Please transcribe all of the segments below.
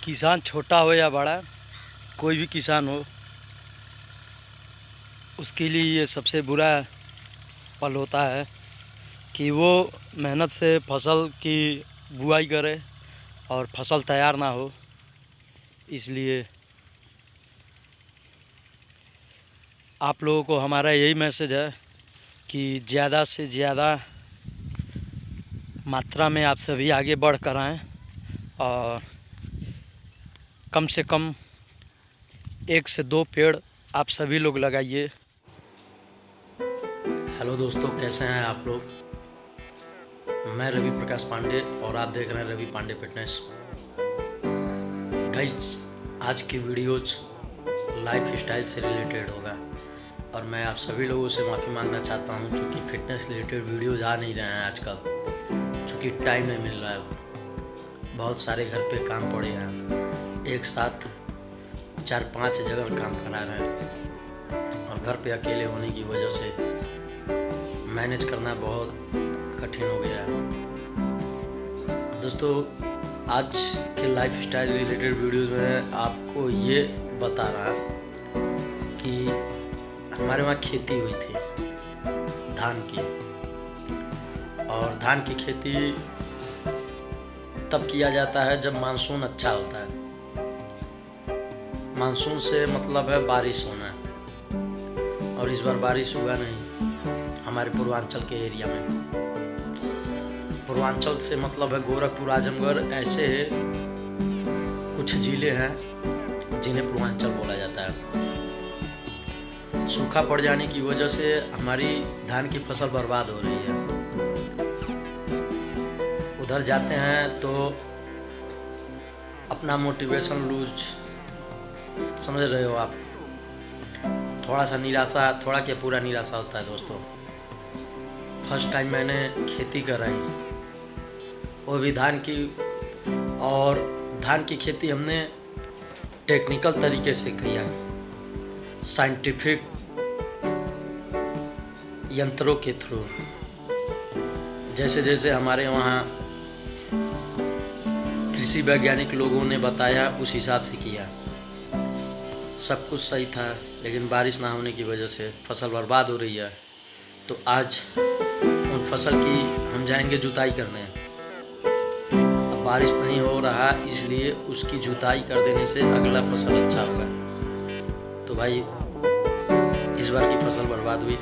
किसान छोटा हो या बड़ा, कोई भी किसान हो, उसके लिए ये सबसे बुरा पल होता है कि वो मेहनत से फसल की बुआई करे और फसल तैयार ना हो। इसलिए आप लोगों को हमारा यही मैसेज है कि ज़्यादा से ज़्यादा मात्रा में आप सभी आगे बढ़ कर आएँ और कम से कम 1 से 2 पेड़ आप सभी लोग लगाइए। हेलो दोस्तों, कैसे हैं आप लोग? मैं रवि प्रकाश पांडे और आप देख रहे हैं रवि पांडे फिटनेस। गाइस, आज की वीडियोज लाइफ स्टाइल से रिलेटेड होगा और मैं आप सभी लोगों से माफ़ी मांगना चाहता हूं क्योंकि फिटनेस रिलेटेड वीडियोज आ नहीं रहे हैं आजकल, क्योंकि टाइम नहीं मिल रहा है। बहुत सारे घर पे काम पड़े हैं, एक साथ 4-5 जगह काम करा रहे हैं और घर पे अकेले होने की वजह से मैनेज करना बहुत कठिन हो गया है। दोस्तों, आज के लाइफ स्टाइल रिलेटेड वीडियोज़ में आपको ये बता रहा कि हमारे वहाँ खेती हुई थी धान की, और धान की खेती तब किया जाता है जब मानसून अच्छा होता है। मानसून से मतलब है बारिश होना, और इस बार बारिश हुआ नहीं हमारे पूर्वांचल के एरिया में। पूर्वांचल से मतलब है गोरखपुर, आजमगढ़, ऐसे कुछ ज़िले हैं जिन्हें पूर्वांचल बोला जाता है। सूखा पड़ जाने की वजह से हमारी धान की फसल बर्बाद हो रही है। उधर जाते हैं तो अपना मोटिवेशन लूज, समझ रहे हो आप, थोड़ा सा निराशा, थोड़ा क्या पूरा निराशा होता है। दोस्तों, फर्स्ट टाइम मैंने खेती कराई, वो भी धान की, और धान की खेती हमने टेक्निकल तरीके से किया, साइंटिफिक यंत्रों के थ्रू। जैसे जैसे हमारे वहाँ कृषि वैज्ञानिक लोगों ने बताया उस हिसाब से किया। सब कुछ सही था, लेकिन बारिश ना होने की वजह से फसल बर्बाद हो रही है। तो आज उन फसल की हम जाएंगे जुताई करने। अब बारिश नहीं हो रहा, इसलिए उसकी जुताई कर देने से अगला फसल अच्छा होगा। तो भाई, इस बार की फसल बर्बाद हुई।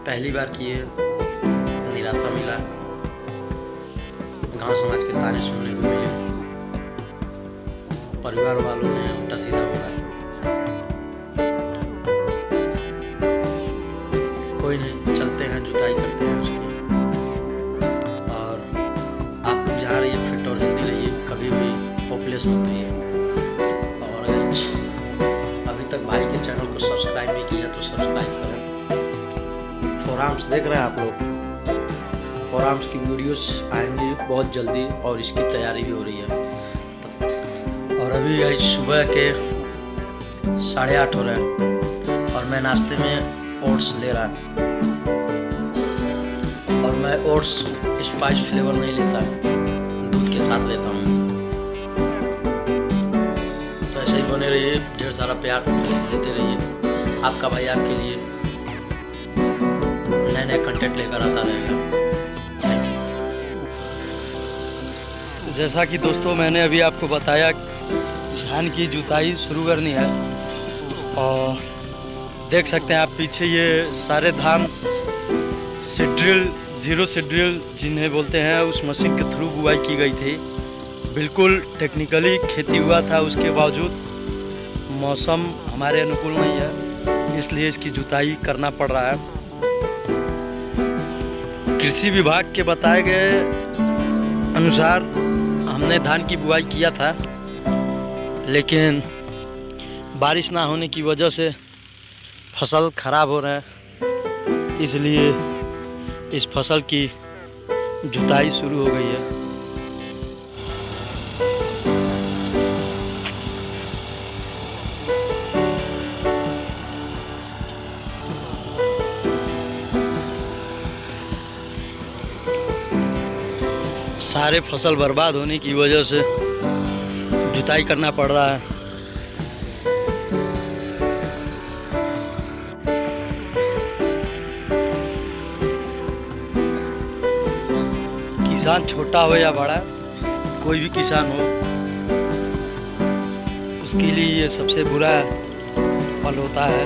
पहली बार किए, निराशा मिला, गांव समाज के ताने सुनने को मिले, परिवार वालों ने उल्टा सीधा बोला। कोई नहीं, चलते हैं, जुताई करते हैं उसकी। और आप लोग जहाँ रहिए फिट और हेल्दी रहिए, कभी भी होपलेस मत रहिए। और अभी तक भाई के चैनल को सब्सक्राइब नहीं किया तो सब्सक्राइब करें। फोरआर्म्स देख रहे हैं आप लोग, फोरआर्म्स की वीडियोस आएंगी बहुत जल्दी और इसकी तैयारी भी हो रही है। और अभी आज सुबह के 8:30 हो रहे हैं और मैं नाश्ते में ओट्स ले रहा, और मैं ओट्स स्पाइस फ्लेवर नहीं लेता, दूध के साथ लेता हूँ। तो ऐसे ही बने रहिए, ढेर सारा प्यार देते रहिए। आपका भाई आपके लिए नए नए कंटेंट लेकर आता रहेगा। जैसा कि दोस्तों मैंने अभी आपको बताया, धान की जुताई शुरू करनी है, और देख सकते हैं आप पीछे ये सारे धान सीड्रिल, जीरो सीड्रिल जिन्हें बोलते हैं, उस मशीन के थ्रू बुआई की गई थी। बिल्कुल टेक्निकली खेती हुआ था, उसके बावजूद मौसम हमारे अनुकूल नहीं है, इसलिए इसकी जुताई करना पड़ रहा है। कृषि विभाग के बताए गए अनुसार हमने धान की बुआई किया था, लेकिन बारिश ना होने की वजह से फसल खराब हो रहा है, इसलिए इस फसल की जुताई शुरू हो गई है। सारे फसल बर्बाद होने की वजह से जुताई करना पड़ रहा है। किसान छोटा हो या बड़ा, कोई भी किसान हो, उसके लिए ये सबसे बुरा फल होता है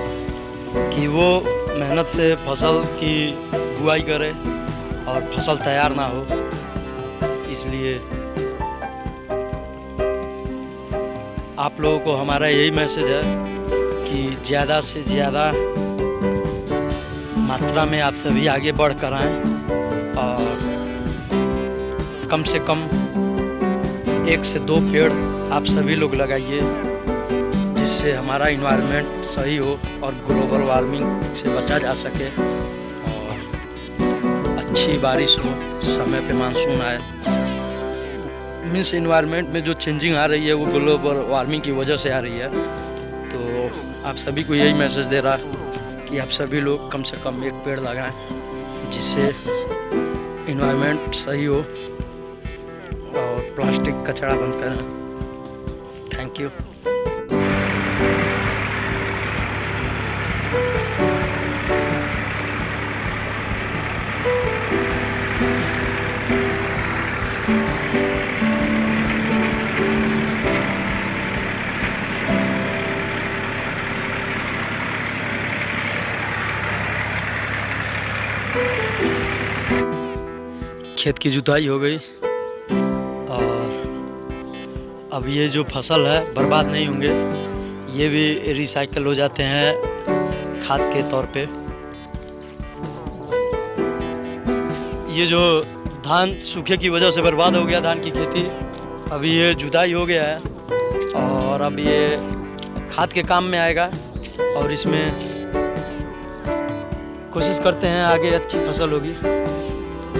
कि वो मेहनत से फसल की बुआई करे और फसल तैयार ना हो। इसलिए आप लोगों को हमारा यही मैसेज है कि ज़्यादा से ज़्यादा मात्रा में आप सभी आगे बढ़ कर आएँ और कम से कम 1 से 2 पेड़ आप सभी लोग लगाइए, जिससे हमारा इन्वायरमेंट सही हो और ग्लोबल वार्मिंग से बचा जा सके और अच्छी बारिश हो, समय पे मानसून आए। मीन्स इन्वायरमेंट में जो चेंजिंग आ रही है वो ग्लोबल वार्मिंग की वजह से आ रही है। तो आप सभी को यही मैसेज दे रहा कि आप सभी लोग कम से कम 1 पेड़ लगाएं, जिससे इन्वायरमेंट सही हो और प्लास्टिक कचरा बंद करें। Thank you. खेत की जुताई हो गई और अब ये जो फसल है बर्बाद नहीं होंगे, ये भी रिसाइकल हो जाते हैं खाद के तौर पे। ये जो धान सूखे की वजह से बर्बाद हो गया धान की खेती, अभी ये जुताई हो गया है और अब ये खाद के काम में आएगा और इसमें कोशिश करते हैं आगे अच्छी फसल होगी।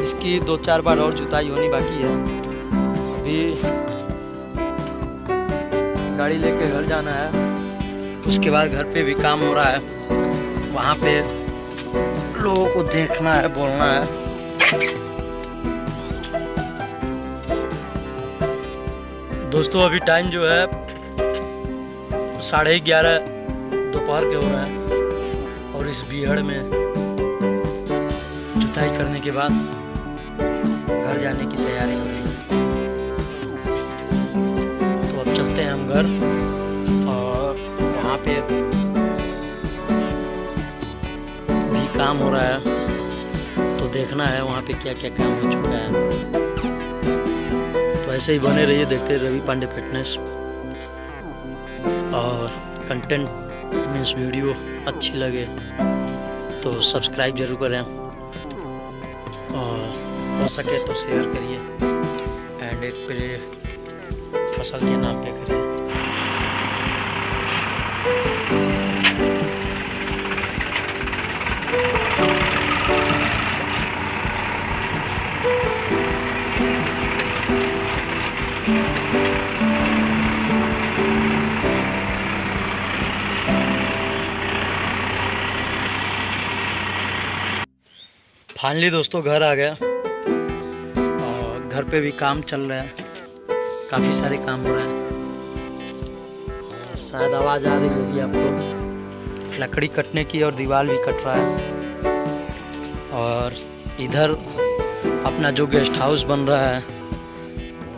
इसकी 2-4 बार और जुताई होनी बाकी है। अभी गाड़ी लेके घर जाना है, उसके बाद घर पे भी काम हो रहा है, वहाँ पे लोगों को देखना है, बोलना है। दोस्तों अभी टाइम जो है 11:30 दोपहर के हो रहे हैं और इस बीहड़ में जुताई करने के बाद घर जाने की तैयारी हो रही है। तो अब चलते हैं हम घर और वहाँ पे भी काम हो रहा है, तो देखना है वहाँ पे क्या क्या काम हो चुका है। तो ऐसे ही बने रहिए, देखते रवि पांडे फिटनेस। और कंटेंट मीन्स वीडियो अच्छी लगे तो सब्सक्राइब जरूर करें और हो सके तो शेयर करिए एंड एक प्ले फसल के नाम पे करिए। फाइनली दोस्तों घर आ गया और घर पे भी काम चल रहा है, काफ़ी सारे काम हो रहे हैं। शायद आवाज़ आ रही होगी आपको, लकड़ी कटने की और दीवार भी कट रहा है। और इधर अपना जो गेस्ट हाउस बन रहा है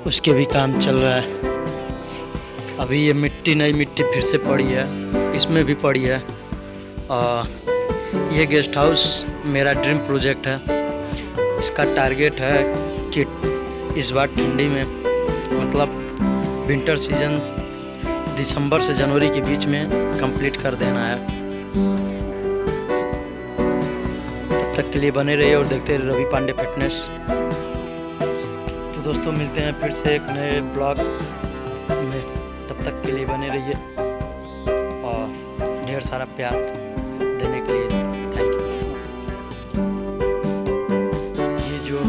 उसके भी काम चल रहा है। अभी ये मिट्टी नई मिट्टी फिर से पड़ी है, इसमें भी पड़ी है। ये गेस्ट हाउस मेरा ड्रीम प्रोजेक्ट है। इसका टारगेट है कि इस बार ठंडी में, मतलब विंटर सीजन दिसंबर से जनवरी के बीच में कंप्लीट कर देना है। तब तक के लिए बने रहिए और देखते रहिए रवि पांडे फिटनेस। तो दोस्तों मिलते हैं फिर से एक नए ब्लॉग में, तब तक के लिए बने रहिए और ढेर सारा प्यार देने के लिए थैंक यू। ये जो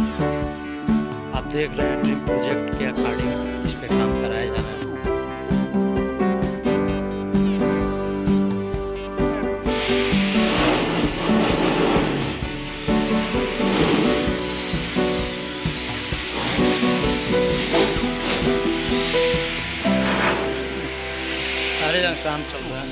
आप देख रहे हैं ड्रीम प्रोजेक्ट के अकॉर्डिंग इस पे काम कराया जा रहा है। काम चल रहा है।